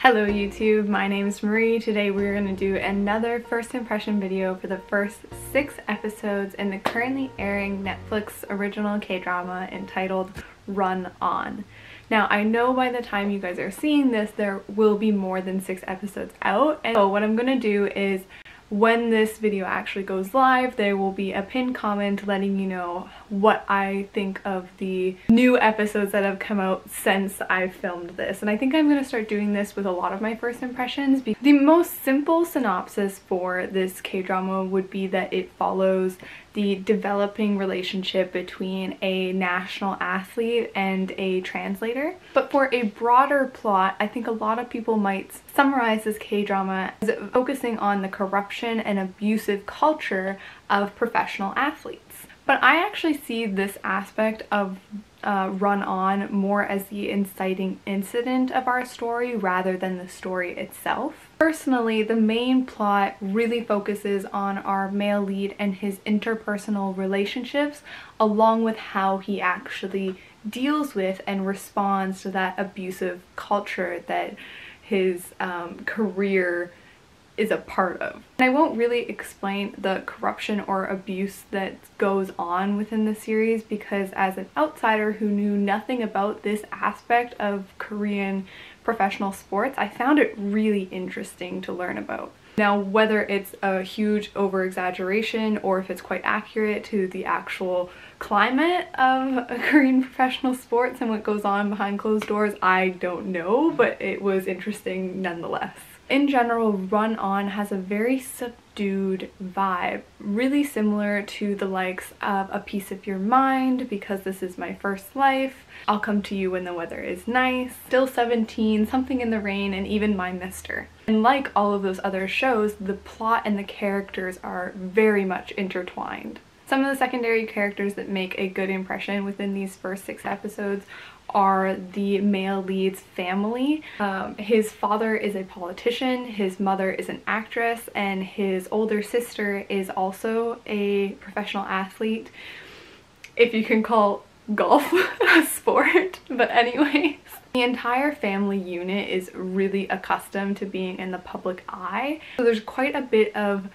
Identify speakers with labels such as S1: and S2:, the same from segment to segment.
S1: Hello YouTube, my name is Marie. Today we're going to do another first impression video for the first 6 episodes in the currently airing Netflix original K-drama entitled Run On. Now I know by the time you guys are seeing this there will be more than 6 episodes out, and so what I'm going to do is when this video actually goes live, there will be a pinned comment letting you know what I think of the new episodes that have come out since I filmed this. And I think I'm going to start doing this with a lot of my first impressions. The most simple synopsis for this K-drama would be that it follows the developing relationship between a national athlete and a translator. But for a broader plot, I think a lot of people might summarize this K-drama as focusing on the corruption and abusive culture of professional athletes. But I actually see this aspect of Run On more as the inciting incident of our story rather than the story itself. Personally, the main plot really focuses on our male lead and his interpersonal relationships, along with how he actually deals with and responds to that abusive culture that his career is a part of. And I won't really explain the corruption or abuse that goes on within the series because as an outsider who knew nothing about this aspect of Korean professional sports, I found it really interesting to learn about. Now, whether it's a huge over-exaggeration or if it's quite accurate to the actual climate of Korean professional sports and what goes on behind closed doors, I don't know, but it was interesting nonetheless. In general, Run On has a very subdued vibe, really similar to the likes of A Piece of Your Mind, Because This Is My First Life, I'll Come to You When the Weather Is Nice, Still 17, Something in the Rain, and even My Mister. And like all of those other shows, the plot and the characters are very much intertwined. Some of the secondary characters that make a good impression within these first 6 episodes are the male lead's family. His father is a politician, his mother is an actress, and his older sister is also a professional athlete, if you can call golf a sport. But anyways, the entire family unit is really accustomed to being in the public eye, so there's quite a bit of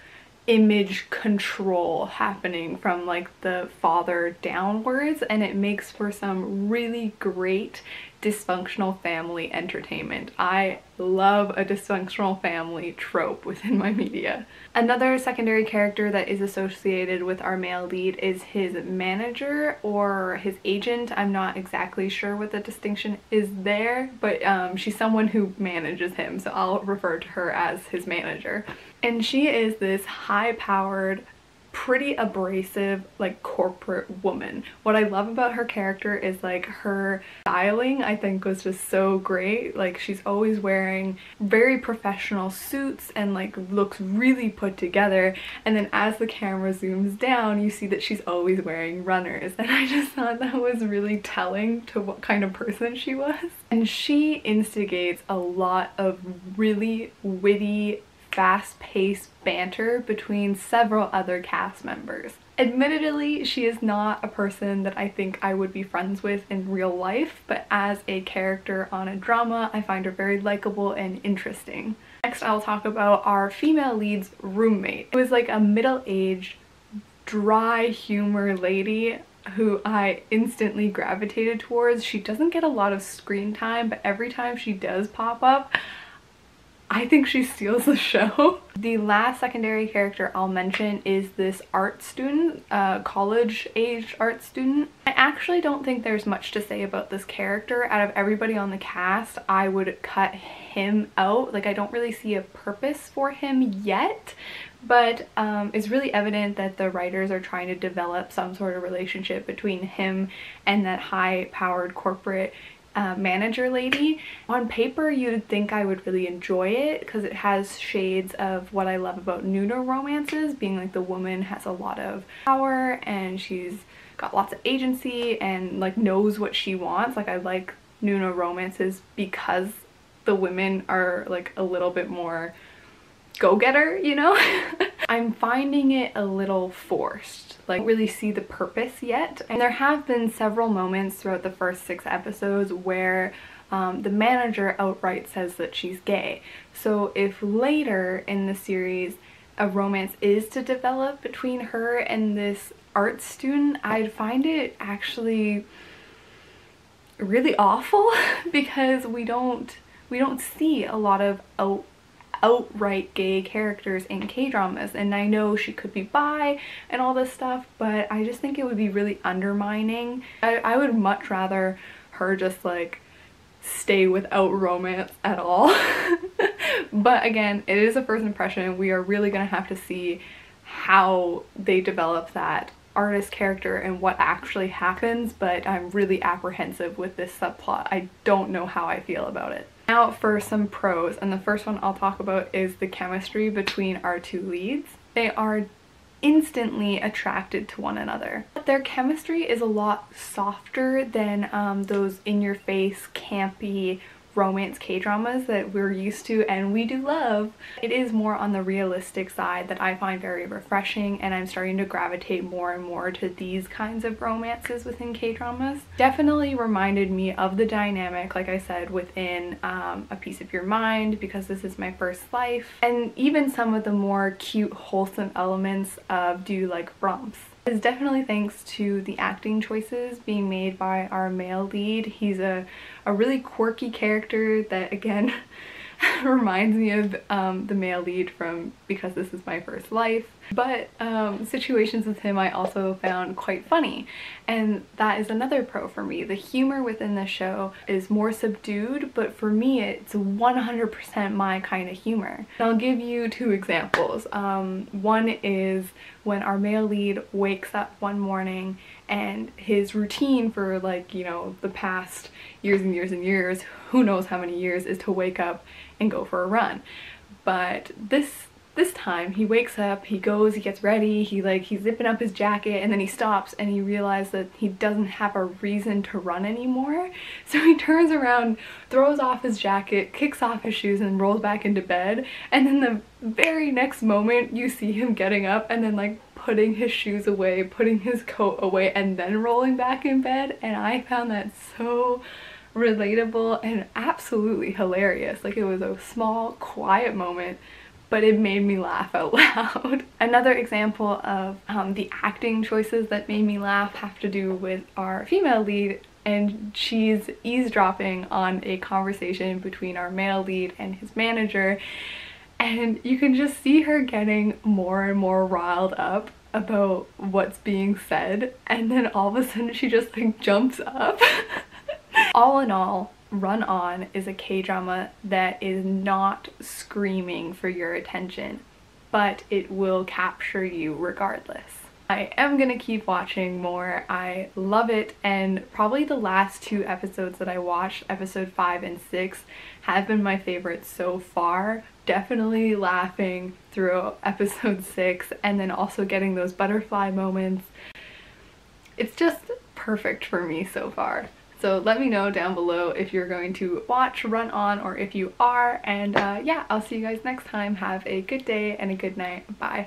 S1: image control happening from like the father downwards, and it makes for some really great dysfunctional family entertainment. I love a dysfunctional family trope within my media. Another secondary character that is associated with our male lead is his manager or his agent. I'm not exactly sure what the distinction is there, but she's someone who manages him, so I'll refer to her as his manager. And she is this high-powered, pretty abrasive, like corporate woman. What I love about her character is like her styling, I think, was just so great. Like she's always wearing very professional suits and like looks really put together, and then as the camera zooms down you see that she's always wearing runners, and I just thought that was really telling to what kind of person she was. And she instigates a lot of really witty, fast-paced banter between several other cast members. Admittedly, she is not a person that I think I would be friends with in real life, but as a character on a drama, I find her very likable and interesting. Next, I'll talk about our female lead's roommate. It was like a middle-aged, dry humor lady who I instantly gravitated towards. She doesn't get a lot of screen time, but every time she does pop up, I think she steals the show. The last secondary character I'll mention is this art student, college-age art student. I actually don't think there's much to say about this character. Out of everybody on the cast, I would cut him out. Like, I don't really see a purpose for him yet, but it's really evident that the writers are trying to develop some sort of relationship between him and that high-powered corporate manager lady. On paper you'd think I would really enjoy it because it has shades of what I love about Nuno romances, being like the woman has a lot of power and she's got lots of agency and like knows what she wants. Like I like Nuno romances because the women are like a little bit more go-getter, you know? I'm finding it a little forced. Like, I don't really see the purpose yet. And there have been several moments throughout the first 6 episodes where the manager outright says that she's gay. So if later in the series a romance is to develop between her and this art student, I'd find it actually really awful because we don't see a lot of outright gay characters in K-dramas, and I know she could be bi and all this stuff, but I just think it would be really undermining. I would much rather her just like stay without romance at all. But again, it is a first impression. We are really gonna have to see how they develop that artist character and what actually happens, but I'm really apprehensive with this subplot. I don't know how I feel about it. Now for some pros, and the first one I'll talk about is the chemistry between our two leads. They are instantly attracted to one another. Their chemistry is a lot softer than those in-your-face campy romance K-dramas that we're used to and we do love. It is more on the realistic side that I find very refreshing, and I'm starting to gravitate more and more to these kinds of romances within K-dramas. Definitely reminded me of the dynamic, like I said, within A Piece of Your Mind, because this is my first life, and even some of the more cute, wholesome elements of Do You Like Romps. It's definitely thanks to the acting choices being made by our male lead. He's a really quirky character that, again, reminds me of the male lead from Because This Is My First Life. But situations with him I also found quite funny, and that is another pro for me. The humor within the show is more subdued, but for me it's 100% my kind of humor. And I'll give you two examples. One is when our male lead wakes up one morning and his routine for, like, you know, the past years and years and years, who knows how many years, is to wake up and go for a run. But this time he wakes up, he goes, he gets ready, he's zipping up his jacket, and then he stops and he realizes that he doesn't have a reason to run anymore. So he turns around, throws off his jacket, kicks off his shoes, and rolls back into bed. And then the very next moment you see him getting up and then like putting his shoes away, putting his coat away, and then rolling back in bed. And I found that so relatable and absolutely hilarious. Like, it was a small, quiet moment, but it made me laugh out loud. Another example of the acting choices that made me laugh have to do with our female lead, and she's eavesdropping on a conversation between our male lead and his manager, and you can just see her getting more and more riled up about what's being said, and then all of a sudden she just like jumps up. All in all, Run On is a K-drama that is not screaming for your attention, but it will capture you regardless. I am gonna keep watching more. I love it, and probably the last two episodes that I watched, episode 5 and 6, have been my favorites so far. Definitely laughing through episode 6, and then also getting those butterfly moments. It's just perfect for me so far. So let me know down below if you're going to watch Run On or if you are, and yeah, I'll see you guys next time. Have a good day and a good night. Bye.